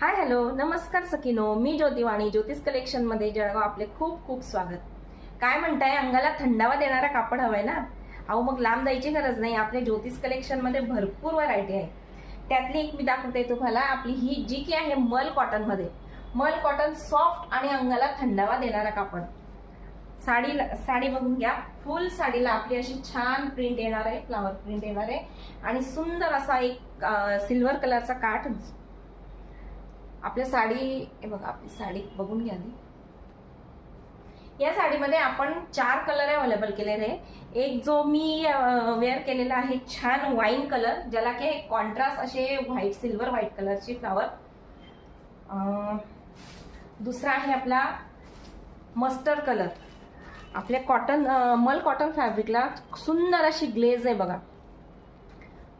Hi hello नमस्कार सखीनो, मी ज्योतिवाणी ज्योतिष collection मध्ये जळगाव आपले खूप खूप स्वागत. काय म्हणताय, अंगाला थंडावा देणारा कापड हवाय ना? अहो मग लांब जायची गरज नाही. आपल्या ज्योतिष कलेक्शन मध्ये भरपूर व्हरायटी आहे. त्यातली एक मी दाखवते तुम्हाला. आपली ही जी की आहे मल कॉटन मध्ये. मल कॉटन सॉफ्ट आणि अंगाला थंडावा देणारा कापड. साडी बघून घ्या. फुल साडीला आपली अशी छान प्रिंट येणार आहे, फ्लावर प्रिंट येणार आहे आणि सुंदर असा एक सिल्वर कलरचा काठ. आपल्या साडी हे बघा, आपली साडी बघून घ्या. या साडीमध्ये आपण 4 कलर अवेलेबल केलेले आहे. एक जो मी वेअर केलेला आहे छान वाईन कलर, ज्याला की कॉन्ट्रास्ट असे व्हाईट सिल्वर व्हाईट कलरची फ्लावर. दुसरा आहे आपला मस्टर्ड कलर. आपल्या मल कॉटन फॅब्रिकला सुंदर अशी ग्लेज आहे बघा,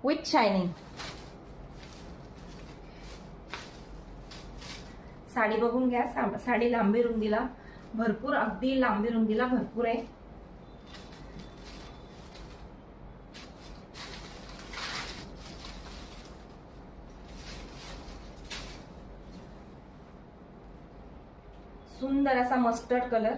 विथ शायनिंग. साडी बघून घ्या. साडी लांबी रुंदीला भरपूर, अगदी लांबी रुंदीला भरपूर आहे. सुंदर असा मस्टर्ड कलर.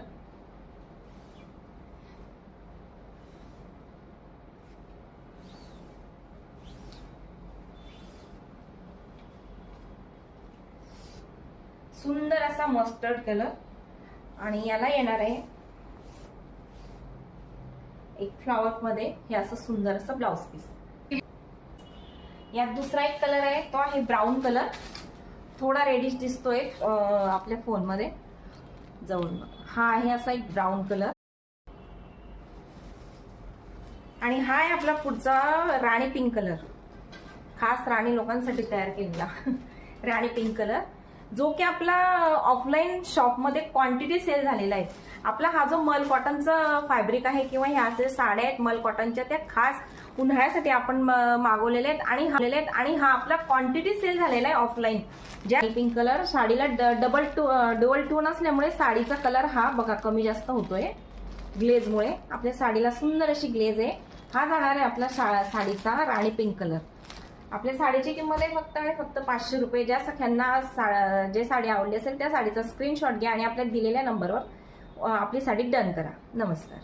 सुंदर असा मस्टर्ड कलर आणि याला येणार आहे एक फ्लावर मध्ये हे असं सुंदर असं ब्लाउज पीस. यात दुसरा एक कलर आहे, तो आहे ब्राऊन कलर. थोडा रेडिश दिसतोय आपल्या फोन मध्ये जवळ. हा आहे असा एक ब्राऊन कलर. आणि हा आहे आपला पुढचा राणी पिंक कलर, खास राणी लोकांसाठी तयार केलेला राणी पिंक कलर, जो की आपला ऑफलाईन शॉप मध्ये क्वांटिटी सेल झालेला आहे. आपला हा जो मल कॉटनचा फॅब्रिक आहे किंवा ह्या असे साड्या आहेत मल कॉटनच्या, त्या खास उन्हाळ्यासाठी आपण मागवलेल्या आहेत आणि हा आपला क्वांटिटी सेल झालेला आहे ऑफलाईन. ज्या पिंक कलर साडीला डबल टोन असल्यामुळे साडीचा कलर हा बघा कमी जास्त होतोय ग्लेजमुळे. आपल्या साडीला सुंदर अशी ग्लेज आहे. हा जाणार आहे आपला साडीचा राणी पिंक कलर. आपल्या साडीची किंमत आहे फक्त आणि फक्त 500 रुपये. ज्या सख्यांना जे साडी आवडली असेल त्या साडीचा स्क्रीनशॉट घ्या आणि आपल्या दिलेल्या नंबरवर आपली साडी डन करा. नमस्कार.